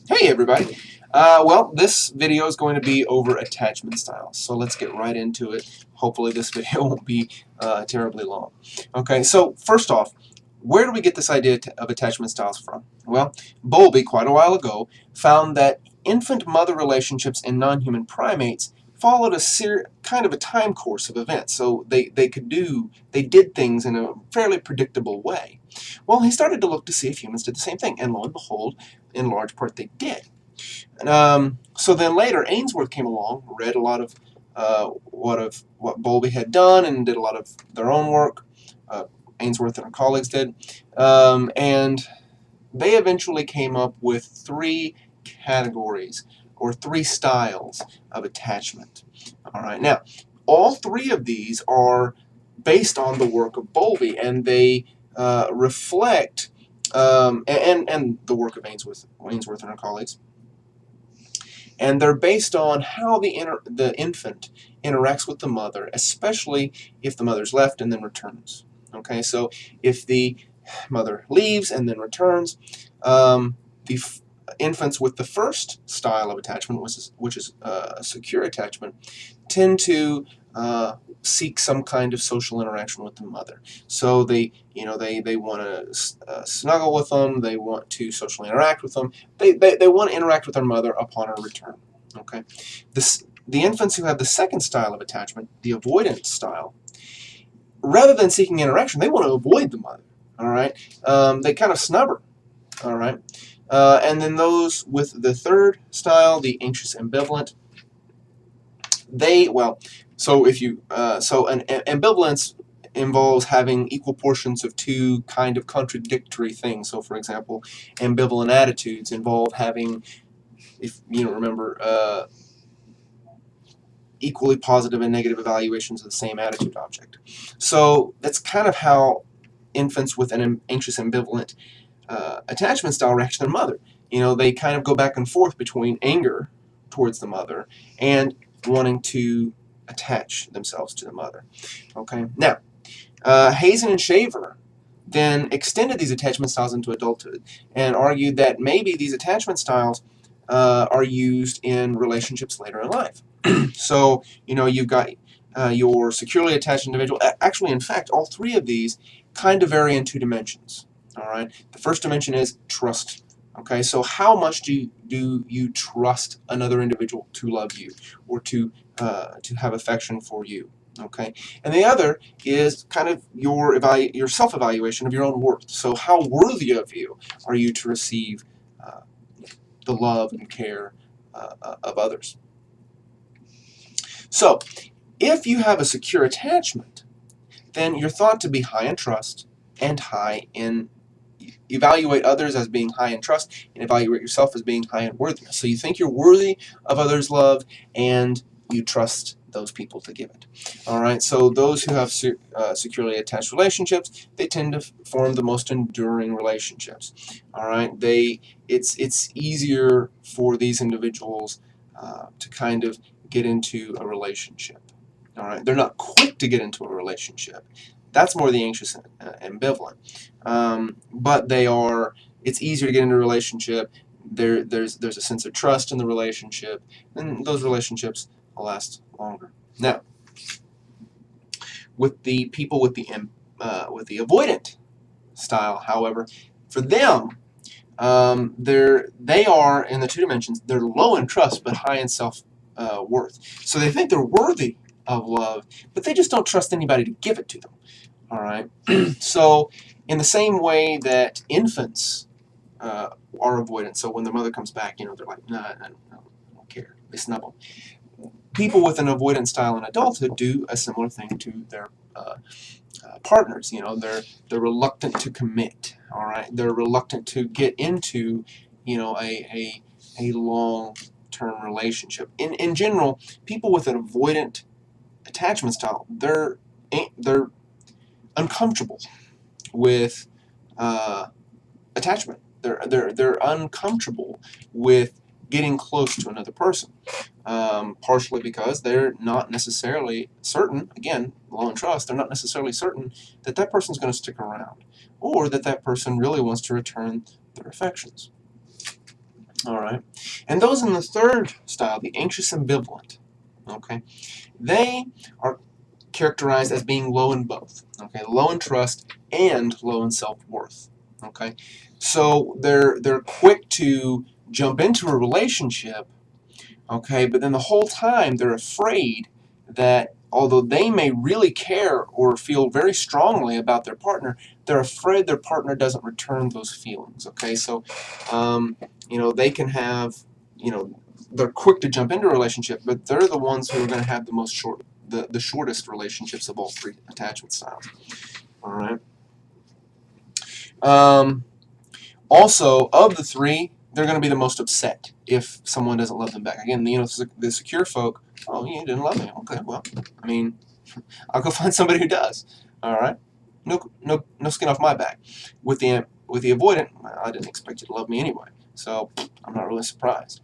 Hey everybody! Well, this video is going to be over attachment styles, so let's get right into it. Hopefully this video won't be terribly long. Okay, so first off, where do we get this idea of attachment styles from? Well, Bowlby, quite a while ago, found that infant-mother relationships in non-human primates followed a kind of a time course of events, so they did things in a fairly predictable way. Well, he started to look to see if humans did the same thing, and lo and behold, in large part they did. So then later, Ainsworth came along, read a lot of what Bowlby had done, and did a lot of their own work. Ainsworth and her colleagues did, and they eventually came up with three categories or three styles of attachment. All right, now all three of these are based on the work of Bowlby, and they reflect and the work of Ainsworth and her colleagues, and they're based on how the infant interacts with the mother, especially if the mother's left and then returns. Okay, so if the mother leaves and then returns, the infants with the first style of attachment, which is a secure attachment, tend to seek some kind of social interaction with the mother. So they want to snuggle with them. They want to socially interact with them. They want to interact with their mother upon her return. Okay, the infants who have the second style of attachment, the avoidant style, rather than seeking interaction, they want to avoid the mother. All right, they kind of snub her. All right, and then those with the third style, the anxious ambivalent, so an ambivalence involves having equal portions of two kind of contradictory things. So, for example, ambivalent attitudes involve having, if you remember, equally positive and negative evaluations of the same attitude object. So that's kind of how infants with an anxious ambivalent attachment style react to their mother. They kind of go back and forth between anger towards the mother and wanting to attach themselves to the mother. Okay. Now, Hazen and Shaver then extended these attachment styles into adulthood and argued that maybe these attachment styles are used in relationships later in life. So, you've got your securely attached individual. Actually, in fact, all three of these kind of vary in two dimensions. All right. The first dimension is trust. Okay, so how much do you trust another individual to love you or to have affection for you? Okay, and the other is kind of your self-evaluation of your own worth. So how worthy of you are you to receive uh, the love and care of others? So if you have a secure attachment, then you're thought to be high in trust and high in evaluate others as being high in trust and evaluate yourself as being high in worthiness. So you think you're worthy of others' love and you trust those people to give it. All right, so those who have securely attached relationships, they tend to form the most enduring relationships. All right, it's easier for these individuals to kind of get into a relationship. All right, they're not quick to get into a relationship. That's more the anxious ambivalent. But it's easier to get into a relationship. There's a sense of trust in the relationship, and those relationships will last longer. Now, with the people with the avoidant style, however, for them, they are in the two dimensions. They're low in trust but high in self worth. So they think they're worthy of love, but they just don't trust anybody to give it to them. All right. So in the same way that infants are avoidant, so when their mother comes back, they're like, nah, I don't care. They snub them. People with an avoidant style in adulthood do a similar thing to their partners. They're reluctant to commit. All right. They're reluctant to get into a long-term relationship. In general, people with an avoidant attachment style, they're uncomfortable with attachment. They're uncomfortable with getting close to another person, partially because they're not necessarily certain. Again, low in trust. They're not necessarily certain that that person's going to stick around, or that that person really wants to return their affections. All right, and those in the third style, the anxious ambivalent, okay, they are characterized as being low in both, okay, low in trust and low in self-worth, okay. So they're quick to jump into a relationship, okay, but then the whole time they're afraid that although they may really care or feel very strongly about their partner, they're afraid their partner doesn't return those feelings, okay. So they can have, they're quick to jump into a relationship, but they're the ones who are going to have the shortest relationships of all three attachment styles. All right. Also, of the three, they're going to be the most upset if someone doesn't love them back. Again, the secure folk, oh, you didn't love me. Okay, well, I mean, I'll go find somebody who does. All right, no skin off my back. With the avoidant, well, I didn't expect you to love me anyway, so I'm not really surprised.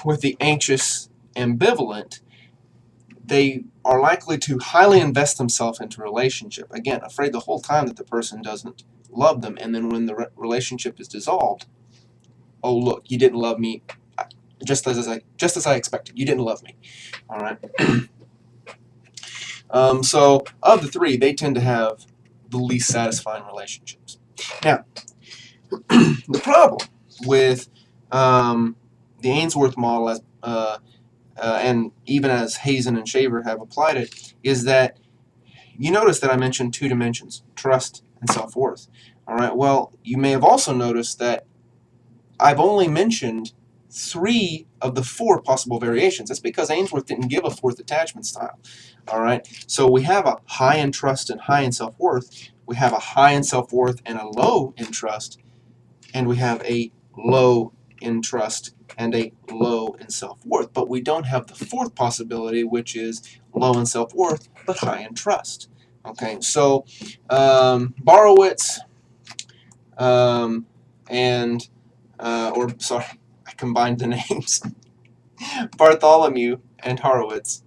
With the anxious ambivalent, they are likely to highly invest themselves into a relationship. Again, afraid the whole time that the person doesn't love them, and then when the relationship is dissolved, oh look, you didn't love me, just as I expected. You didn't love me. All right. So of the three, they tend to have the least satisfying relationships. Now, the problem with the Ainsworth model, and even as Hazen and Shaver have applied it, is that you notice that I mentioned two dimensions: trust and self-worth. All right. Well, you may have also noticed that I've only mentioned three of the four possible variations. That's because Ainsworth didn't give a fourth attachment style. All right. So we have a high in trust and high in self-worth. We have a high in self-worth and a low in trust, and we have a low in trust and a low in self-worth. But we don't have the fourth possibility, which is low in self-worth but high in trust. Okay, so Borowitz and sorry, I combined the names. Bartholomew and Horowitz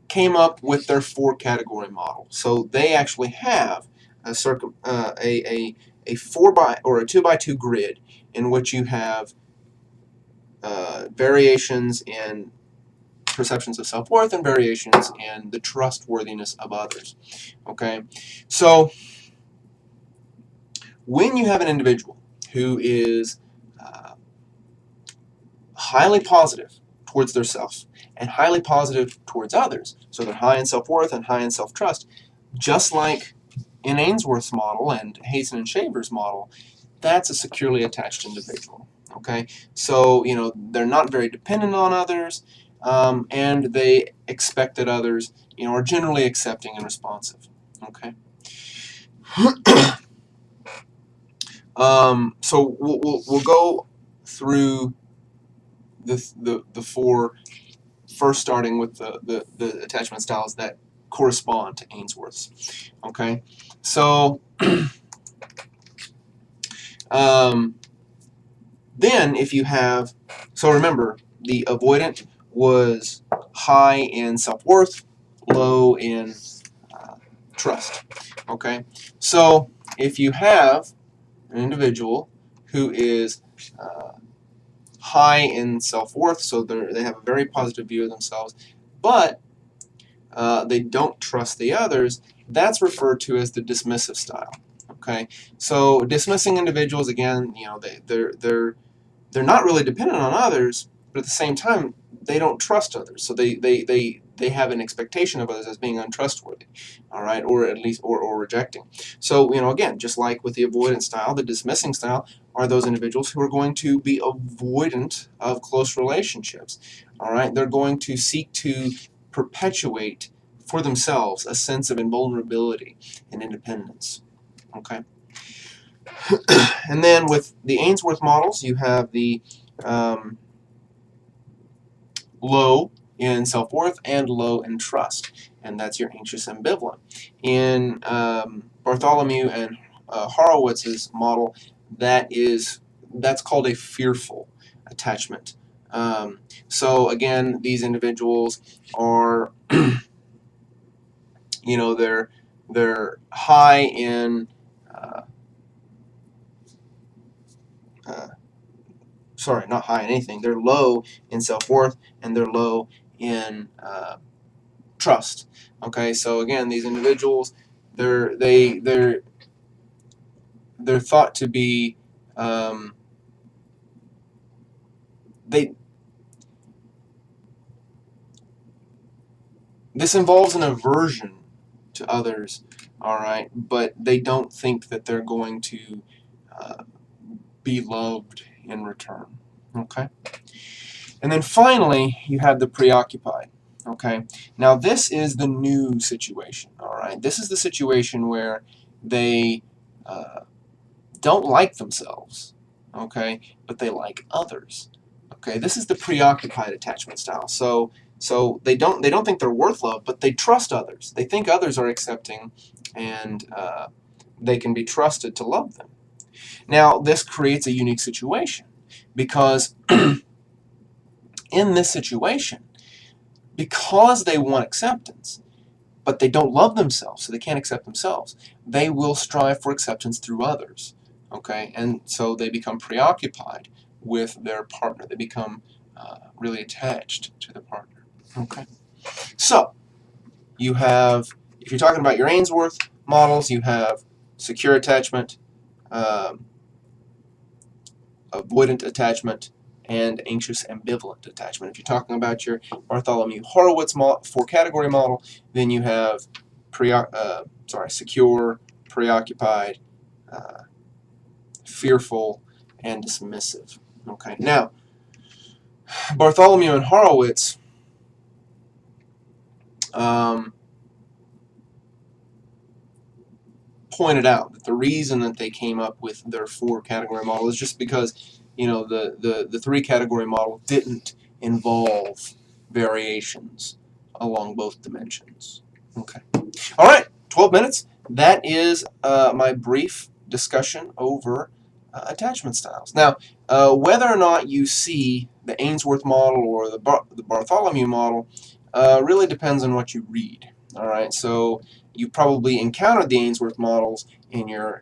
came up with their four-category model. So they actually have a 2x2 grid in which you have variations in perceptions of self-worth and variations in the trustworthiness of others. Okay, so when you have an individual who is highly positive towards their self and highly positive towards others, so they're high in self-worth and high in self-trust, just like in Ainsworth's model and Hazen and Shaver's model, that's a securely attached individual. Okay, so they're not very dependent on others, and they expect that others are generally accepting and responsive. Okay. So we'll go through the four, first starting with the attachment styles that correspond to Ainsworth's. Okay, so then if you have, so remember, the avoidant was high in self-worth, low in trust. Okay, so if you have an individual who is high in self-worth, so they have a very positive view of themselves, but they don't trust the others, that's referred to as the dismissive style. Okay, so dismissing individuals, again, they're not really dependent on others, but at the same time, they don't trust others. So they have an expectation of others as being untrustworthy, all right, or at least or rejecting. So again, just like with the avoidant style, the dismissing style are those individuals who are going to be avoidant of close relationships. All right, they're going to seek to perpetuate for themselves a sense of invulnerability and independence. Okay. And then with the Ainsworth models, you have the low in self-worth and low in trust, and that's your anxious ambivalent. In Bartholomew and Horowitz's model, that's called a fearful attachment. So again, these individuals are, they're high in sorry, not high in anything. They're low in self-worth, and they're low in trust. Okay, so again, these individuals, they're thought to be they. This involves an aversion to others, all right, but they don't think that they're going to be loved in return. Okay, and then finally, you have the preoccupied. Okay, now this is the new situation. All right, this is the situation where they don't like themselves, okay, but they like others. Okay, this is the preoccupied attachment style. So they don't think they're worth love, but they trust others. They think others are accepting, and they can be trusted to love them. Now this creates a unique situation because in this situation, because they want acceptance, but they don't love themselves, so they can't accept themselves, they will strive for acceptance through others. Okay, and so they become preoccupied with their partner. They become really attached to the partner. Okay, so you have, if you're talking about your Ainsworth models, you have secure attachment, avoidant attachment, and anxious ambivalent attachment. If you're talking about your Bartholomew Horowitz four-category model, then you have secure, preoccupied, fearful, and dismissive. Okay, now Bartholomew and Horowitz pointed out that the reason that they came up with their four-category model is just because, you know, the three-category model didn't involve variations along both dimensions. Okay. All right, 12 minutes. That is my brief discussion over attachment styles. Now, whether or not you see the Ainsworth model or the Bartholomew model really depends on what you read. All right, so you probably encountered the Ainsworth models in your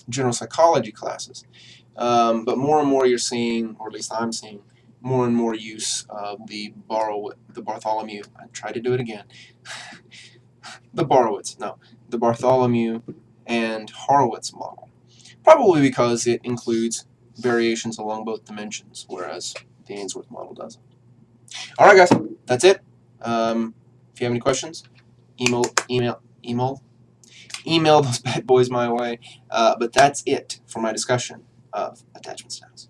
general psychology classes, but more and more you're seeing, or at least I'm seeing, more and more use of the Bartholomew. I tried to do it again. The Bartholomew and Horowitz model. Probably because it includes variations along both dimensions, whereas the Ainsworth model doesn't. All right, guys, that's it. If you have any questions, email those bad boys my way. But that's it for my discussion of attachment styles.